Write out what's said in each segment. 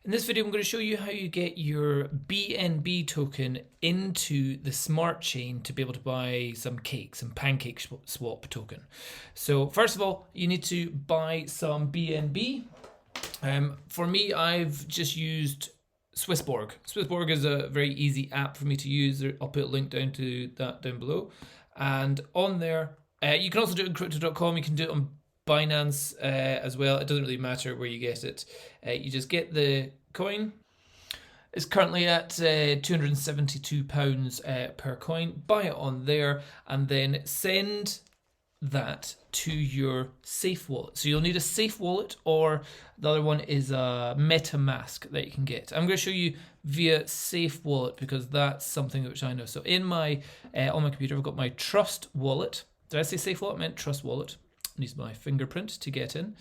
In this video, I'm going to show you how you get your BNB token into the smart chain to be able to buy some cake, some Pancake Swap token. So first of all, you need to buy some BNB. For me, I've just used Swissborg. Swissborg is a very easy app for me to use. I'll put a link down to that down below. And on there, you can also do it on crypto.com. You can do it on Binance as well. It doesn't really matter where you get it. You just get the coin. It's currently at £272 per coin. Buy it on there and then send that to your safe wallet. So you'll need a safe wallet, or the other one is a MetaMask that you can get. I'm going to show you via safe wallet because that's something which I know. So in my on my computer, I've got my Trust wallet. Did I say safe wallet? I meant Trust wallet. Use my fingerprint to get in,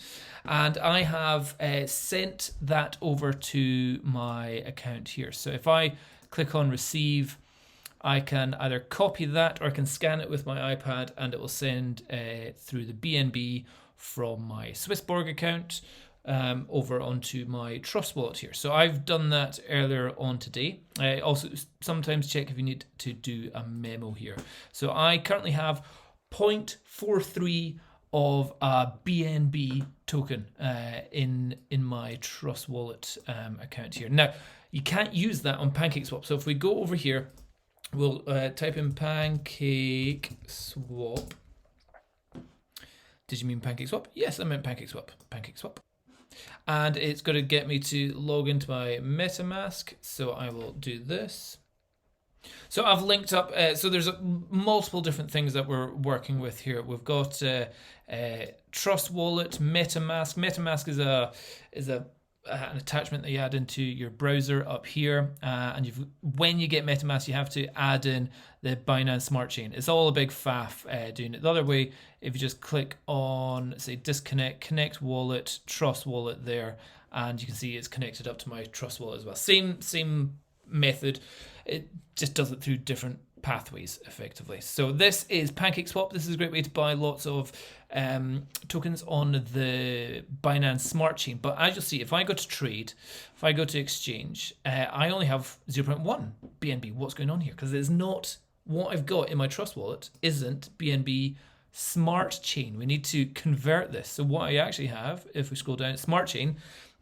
and I have sent that over to my account here. So if I click on receive, I can either copy that or I can scan it with my iPad and it will send through the BNB from my Swissborg account over onto my Trust wallet here. So I've done that earlier on today. Also sometimes check if you need to do a memo here. So I currently have 0.43 of a BNB token in my Trust wallet account here. Now, you can't use that on Pancake Swap. So if we go over here, we'll type in Pancake Swap. Did you mean Pancake Swap? Yes, I meant Pancake Swap. Pancake Swap. And it's going to get me to log into my MetaMask. So I will do this. So I've linked up, so there's multiple different things that we're working with here. We've got Trust Wallet, MetaMask. MetaMask is an attachment that you add into your browser up here. And when you get MetaMask, you have to add in the Binance Smart Chain. It's all a big faff doing it the other way. If you just click on, say, disconnect, connect wallet, Trust Wallet there, and you can see it's connected up to my Trust Wallet as well. Same method. It just does it through different pathways effectively. So this is Pancake Swap. This is a great way to buy lots of tokens on the Binance Smart Chain. But as you'll see, if I go to trade, if I go to exchange, I only have 0.1 BNB. What's going on here? Because it's not what I've got in my Trust wallet isn't BNB Smart Chain. We need to convert this. So what I actually have, if we scroll down, Smart Chain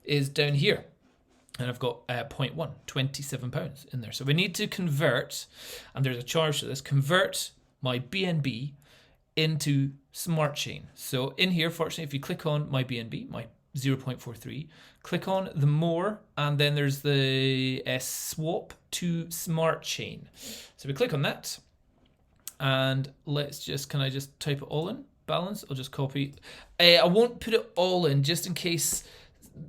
is down here. And I've got 0.1, £27 in there. So we need to convert, and there's a charge to this, convert my BNB into Smart Chain. So in here, fortunately, if you click on my BNB, my 0.43, click on the more, and then there's the swap to Smart Chain. So we click on that, and can I just type it all in? Balance, I'll just copy. I won't put it all in just in case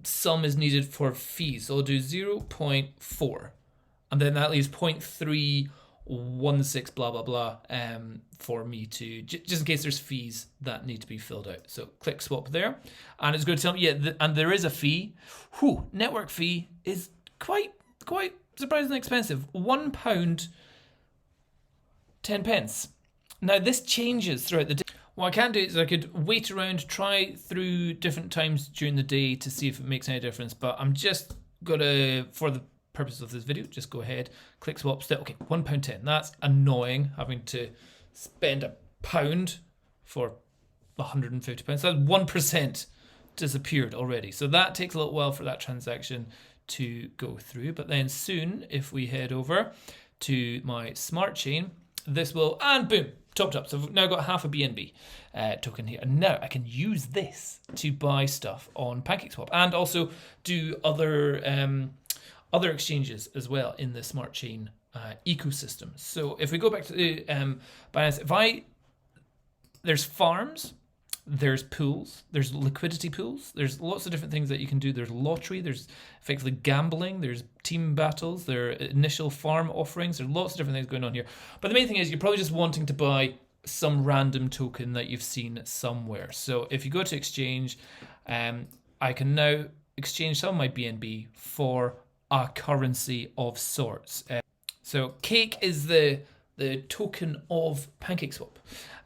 some is needed for fees. So I'll do 0.4 and then that leaves 0.316 blah blah for me to just in case there's fees that need to be filled out. So click swap there, and it's going to tell me and there is a fee. Network fee is quite surprisingly expensive. £1 10p. Now this changes throughout the day. What I can do is I could wait around, try through different times during the day to see if it makes any difference. But I'm just going to, for the purpose of this video, just go ahead, click swap, still, okay, £1.10. That's annoying, having to spend £1 for £150. That's 1% disappeared already. So that takes a little while for that transaction to go through. But then soon, if we head over to my Smart Chain, this will, and boom, topped up. So I've now got half a BNB token here. And now I can use this to buy stuff on PancakeSwap and also do other exchanges as well in the Smart Chain ecosystem. So if we go back to the Binance, there's farms, there's pools, there's liquidity pools, there's lots of different things that you can do. There's lottery, there's effectively gambling, there's team battles, there are initial farm offerings, there's lots of different things going on here. But the main thing is you're probably just wanting to buy some random token that you've seen somewhere. So if you go to exchange, I can now exchange some of my BNB for a currency of sorts. So cake is the token of PancakeSwap.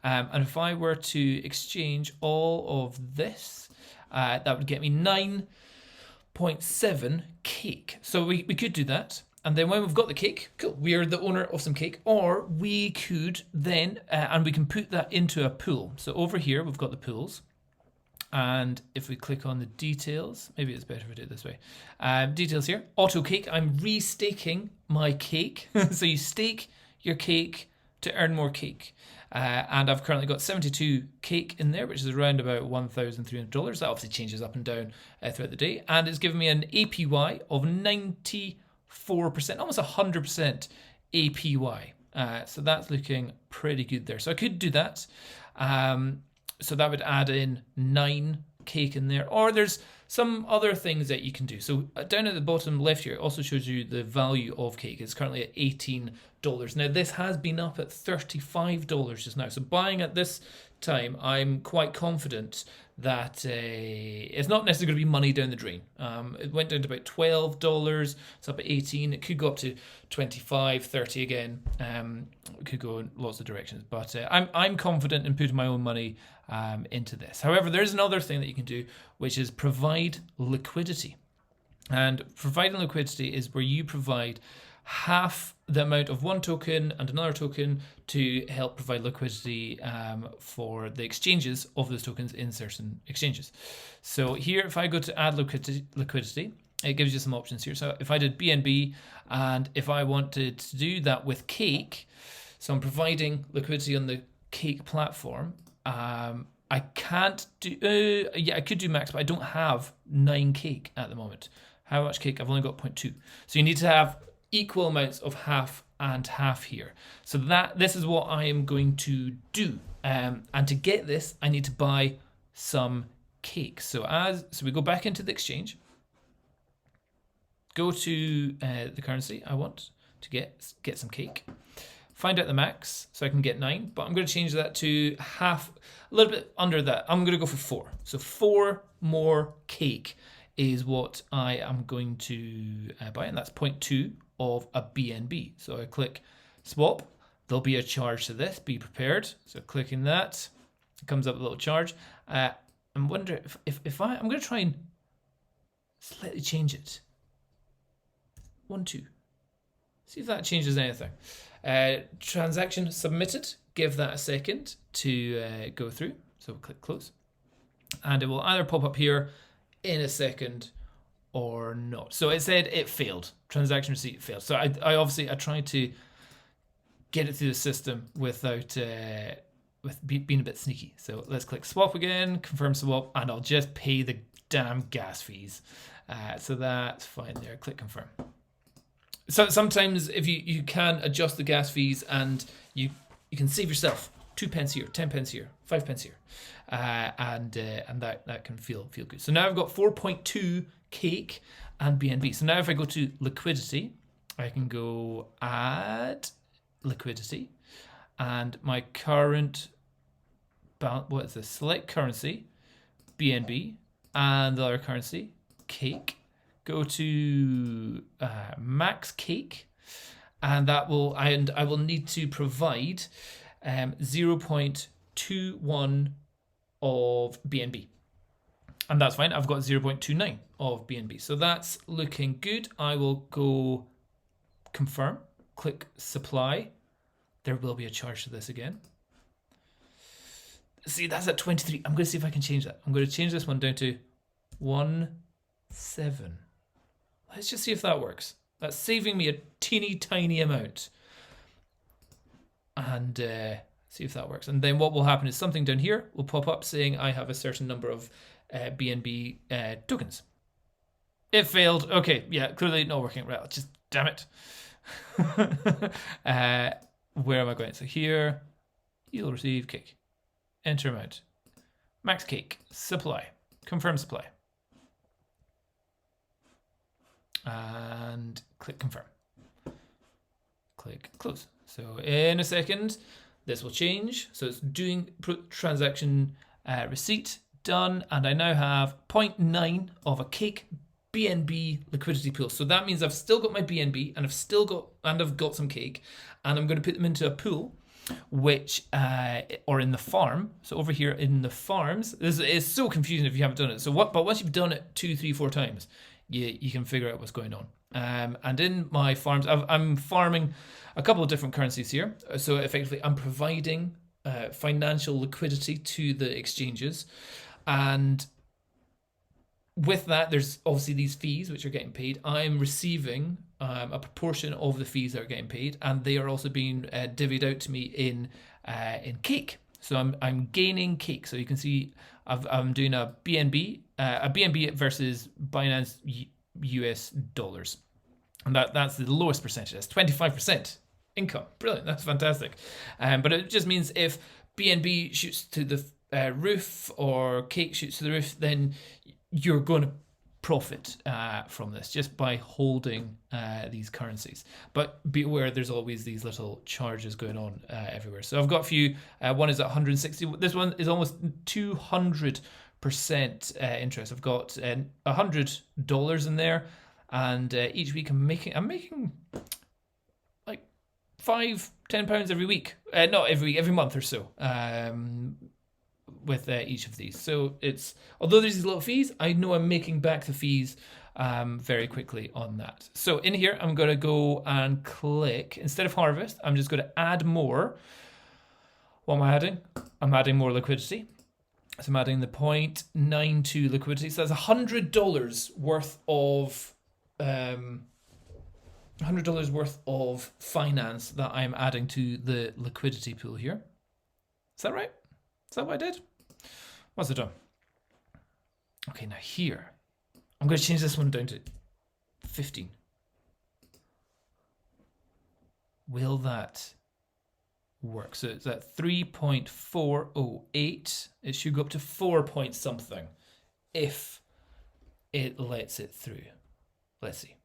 And if I were to exchange all of this, that would get me 9 0.7 cake. So we could do that. And then when we've got the cake, cool, we are the owner of some cake. Or we could then, and we can put that into a pool. So over here, we've got the pools. And if we click on the details, maybe it's better if we do it this way. Details here, auto cake, I'm restaking my cake. So you stake your cake to earn more cake. And I've currently got 72 cake in there, which is around about $1,300. That obviously changes up and down throughout the day. And it's given me an APY of 94%, almost 100% APY. So that's looking pretty good there. So I could do that. So that would add in 9 cake in there. Or there's some other things that you can do. So down at the bottom left here, it also shows you the value of cake. It's currently at $18. Now this has been up at $35 just now. So buying at this time, I'm quite confident that it's not necessarily going to be money down the drain. It went down to about $12. It's up at 18. It could go up to 25, 30 again. It could go in lots of directions. But I'm confident in putting my own money into this. However, there's another thing that you can do, which is provide liquidity. And providing liquidity is where you provide half the amount of one token and another token to help provide liquidity for the exchanges of those tokens in certain exchanges. So here, if I go to add liquidity, it gives you some options here. So if I did BNB and if I wanted to do that with Cake, so I'm providing liquidity on the Cake platform, I can't do, I could do max, but I don't have 9 Cake at the moment. How much Cake? I've only got 0.2. So you need to have equal amounts of half and half here. So this is what I am going to do. And to get this, I need to buy some cake. So we go back into the exchange, go to the currency I want to get some cake, find out the max so I can get 9, but I'm going to change that to half, a little bit under that. I'm going to go for 4. So 4 more cake is what I am going to buy, and that's 0.2 of a BNB. So I click swap, there'll be a charge to this, be prepared. So clicking that, it comes up with a little charge. I'm wondering if I'm going to try and slightly change it. 1, 2. See if that changes anything. Transaction submitted, give that a second to go through. So we'll click close. And it will either pop up here in a second or not. So it said it failed. Transaction receipt failed. So I tried to get it through the system without being a bit sneaky. So let's click swap again, confirm swap, and I'll just pay the damn gas fees. So that's fine there. Click confirm. So sometimes if you can adjust the gas fees and you can save yourself 2 pence here, 10 pence here, 5 pence here, and that can feel good. So now I've got 4.2 cake and BNB. So now if I go to liquidity, I can go add liquidity, and my current balance, what is this? Select currency, BNB, and the other currency, cake. Go to max cake, and I will need to provide 0.21 of BNB. And that's fine. I've got 0.29 of BNB. So that's looking good. I will go confirm, click supply. There will be a charge to this again. See, that's at 23. I'm going to see if I can change that. I'm going to change this one down to 1.7. Let's just see if that works. That's saving me a teeny tiny amount. And see if that works. And then what will happen is something down here will pop up saying I have a certain number of BNB tokens. It failed. Okay, yeah, clearly not working. Right, just damn it. Where am I going? So here, you'll receive cake. Enter amount. Max cake. Supply. Confirm supply. And click confirm. Click close. So in a second, this will change. So it's doing transaction receipt done, and I now have 0.9 of a cake BNB liquidity pool. So that means I've still got my BNB, and I've got some cake, and I'm going to put them into a pool, which or in the farm. So over here in the farms, this is so confusing if you haven't done it. But once you've done it 2, 3, 4 times, you can figure out what's going on. And in my farms, I'm farming a couple of different currencies here. So effectively, I'm providing financial liquidity to the exchanges. And with that, there's obviously these fees which are getting paid. I'm receiving a proportion of the fees that are getting paid, and they are also being divvied out to me in cake. So I'm gaining cake. So you can see I'm doing a BNB versus Binance US dollars, and that's the lowest percentage. That's 25% income. Brilliant. That's fantastic. But it just means if BNB shoots to the roof or cake shoots to the roof, then you're going to profit from this just by holding these currencies. But be aware, there's always these little charges going on everywhere. So I've got a few. One is at 160. This one is almost 200% interest. I've got $100 in there, and each week I'm making like £5-10 every week. Not every week, every month or so. With each of these. So it's, although there's these little fees, I know I'm making back the fees very quickly on that. So in here, I'm going to go and click, instead of harvest, I'm just going to add more. What am I adding? I'm adding more liquidity. So I'm adding the 0.92 liquidity. So that's $100 worth of $100 worth of finance that I'm adding to the liquidity pool here. Is that right? Is that what I did? What's it done? Okay, now here, I'm going to change this one down to 15. Will that work? So it's at 3.408. It should go up to 4 point something if it lets it through. Let's see.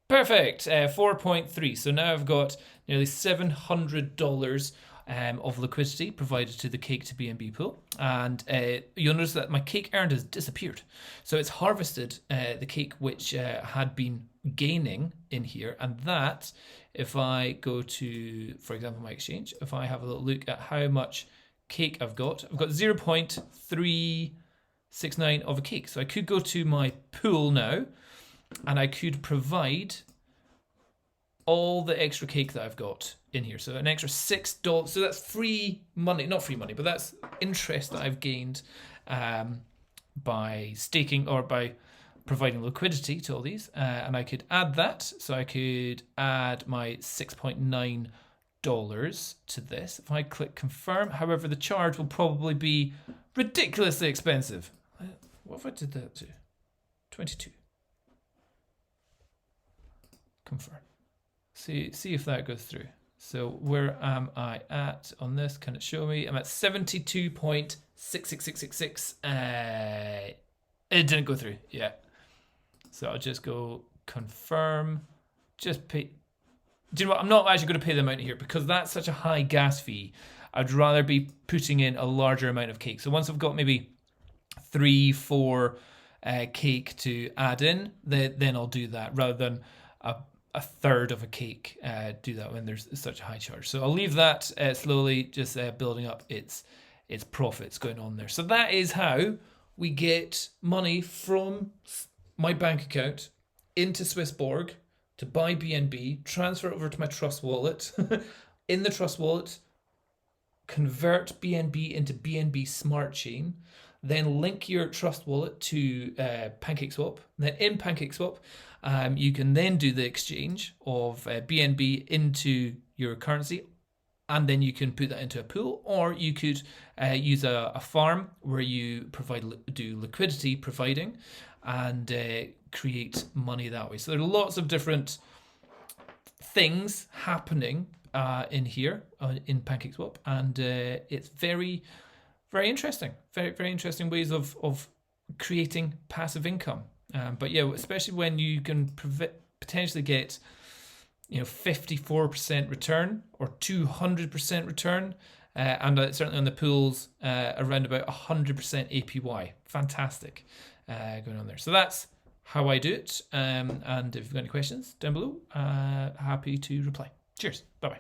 Perfect, 4.3. So now I've got nearly $700 of liquidity provided to the cake to BNB pool. And you'll notice that my cake earned has disappeared. So it's harvested the cake which had been gaining in here. And that, if I go to, for example, my exchange, if I have a little look at how much cake I've got 0.369 of a cake. So I could go to my pool now, and I could provide all the extra cake that I've got in here. So an extra $6. So that's free money, not free money, but that's interest that I've gained by staking or by providing liquidity to all these. And I could add that. So I could add my $6.9 to this. If I click confirm, however, the charge will probably be ridiculously expensive. What if I did that to 22? Confirm. See if that goes through. So where am I at on this? Can it show me? I'm at 72.66666. It didn't go through yet. So I'll just go confirm. Just pay. Do you know what? I'm not actually going to pay the amount here because that's such a high gas fee. I'd rather be putting in a larger amount of cake. So once I've got maybe 3-4 cake to add in, then I'll do that rather than a third of a cake do that when there's such a high charge. So I'll leave that slowly just building up its profits going on there. So that is how we get money from my bank account into Swissborg to buy BNB, transfer it over to my Trust wallet. In the Trust wallet, convert BNB into BNB Smart Chain, then link your Trust wallet to Pancake Swap. Then in Pancake Swap, you can then do the exchange of BNB into your currency, and then you can put that into a pool, or you could use a farm where you do liquidity providing and create money that way. So there are lots of different things happening in here in Pancake Swap, and it's very, very interesting. Very, very interesting ways of creating passive income. But yeah, especially when you can potentially get 54% return or 200% return, and certainly on the pools around about 100% APY. Fantastic going on there. So that's how I do it. And if you've got any questions down below, happy to reply. Cheers. Bye bye.